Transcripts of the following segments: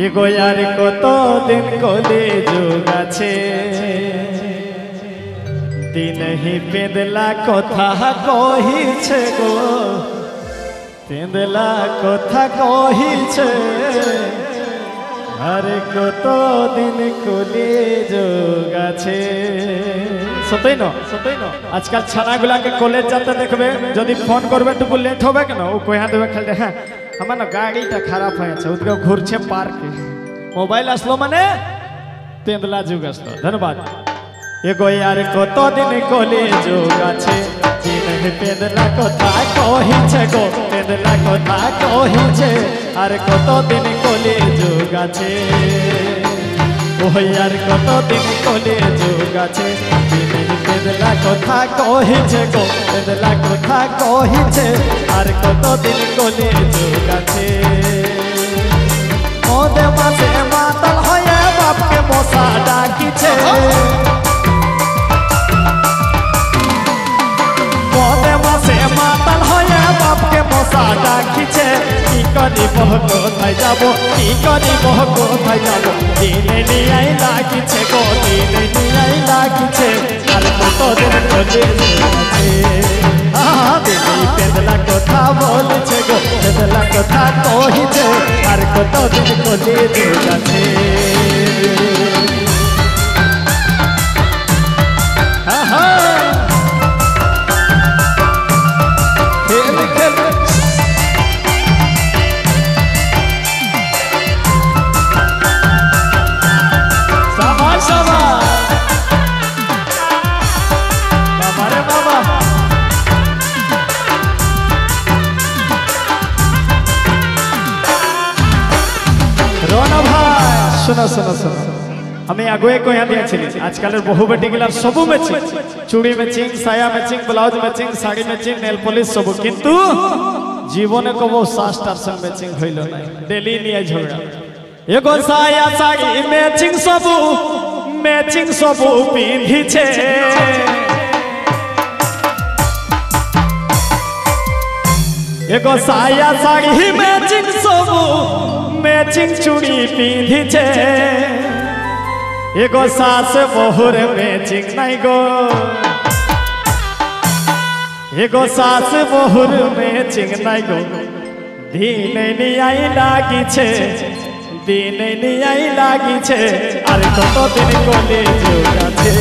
এগো আর কতদিন কলেজুগ আছে দিনহি পেঁদলা কথা কহিছে গো পেঁদলা কথা কহিছে আরে কতদিন কলেজুগ আছে সত্যি না আজকাল ছানাগুলাকে কলেজ যেতে দেখবে যদি ফোন করবে একটু লেট হবে কেন ও কয়া দেবে খেলতে হ্যাঁ আমার না গাড়িটা খারাপ হয়েছে ওদিকে ঘুরছে পার্কে মোবাইল আসলো মানে পেঁদলা যুগ আসলো ধন্যবাদ এগো আর কতদিন কলেজুগ আছে দিনহি পেঁদলা কথা কহিছে গো পেঁদলা কথা কহিছে আর কতদিন কলেজুগ আছে ওই আর কতদিন কলেজুগ আছে দিনহি পেঁদলা কথা কহিছে গো পেঁদলা কথা কহিছে আর কতদিন কলেজুগ আছে মদে মাঝে মাতাল হয়ে বাপকে মশা ডাকিছে মদে মাঝে মাতাল হয়ে বাপকে মশা ডাকিছে কি করিব কোথায় যাব কি করিব কোথায় যাব দিনে নিয়াই লাগিছে গো দিনে নিয়াই লাগিছে আর কতদিন কলেজুগ আছে দিদি পেঁদলা কথা বলছে গো পেঁদলা কথা কহিছে আর কতদিন কলেজুগ আছে सुनो सुनो सुनो हमें आगे कह दिए आजकल बहु बेटी गिला सब मैचिंग चूड़ी मैचिंग साया matching blouse matching sari matching nail polish सब किंतु जीवन को वो सास्टार संग मैचिंग होइलो ना डेली निया झगड़ा एगो साया साड़ी मैचिंग सब पिंधी छे एगो साया साड़ी मैचिंग चूड़ी पिंधी छे एगो सास बहुर मैचिंग नहीं गो एगो सास बहुर मैचिंग नहीं गो दिन नियाई लागी छे दिन नियाई लागी छे अरे कतदिन कलेजुग আছে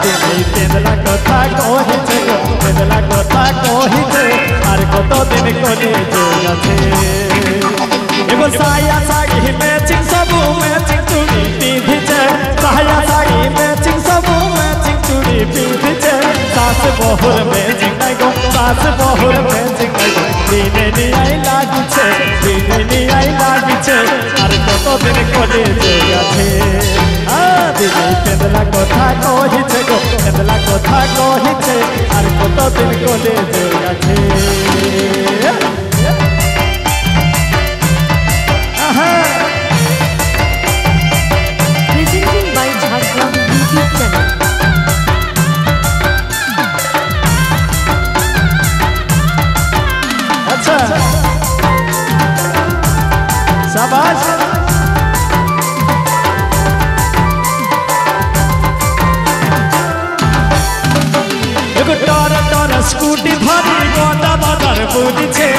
दिनै पेंदला कथा कहिছে गो पेंदला कथा कहिছে আর কতদিন कलेजुग আছে एगो साया साड़ी मैचिंग सब मैचिंग चूड़ी पिंधिছে साया साड़ी मैचिंग सब मैचिंग चूड़ी पिंधिছে सास बहुर मैचिंग नहीं गो सास बहुर मैचिंग नहीं गो दिने नियाई লাগিছে दिने नियाई লাগিছে আর কতদিন কলেজুগ আছে দিদি পেঁদলা কথা কহিছে গো পেঁদলা কথা কহিছে আর কতদিন কলেজুগ আছে Presented by Jharkhand YouTube channel. अच्छा शाबाश एगो टोर स्कूटी धरी गोटा बाजार बुझे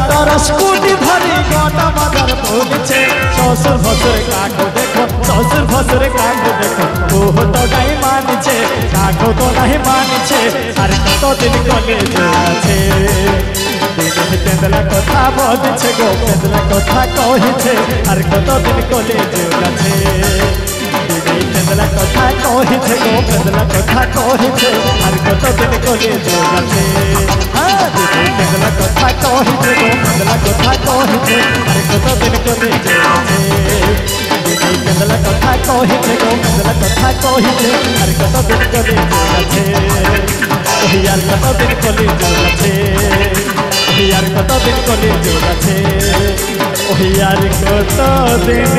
टोर स्कूटी धरी गोटा बाजार बुझे ससुर भसुर काको देखो ससुर भसुर काको देखो ओह तो नहीं मानिছে काको तो नहीं मानिছে अरे कतदिन कलेजुग আছে दिनै पेंदला कथा बलছে गो पेंदला कथा कहिছে আর কতদিন कलेजुग আছে दिनै पेंदला कथा कहिছে गो पेंदला कथा कहिছে আর কতদিন कलेजुग আছে दिनै पेंदला कथा कहिছে गो पेंदला कथा कहिছে আর কতদিন कलेजुग আছে दिनै पेंदला कथा कहिছে गो पेंदला कथा कहिছে আর কতদিন कलेजुग আছে ওই আর কতদিন कलेजुग আছে ওই আর কতদিন कलेजुग আছে ওই আর কতদিন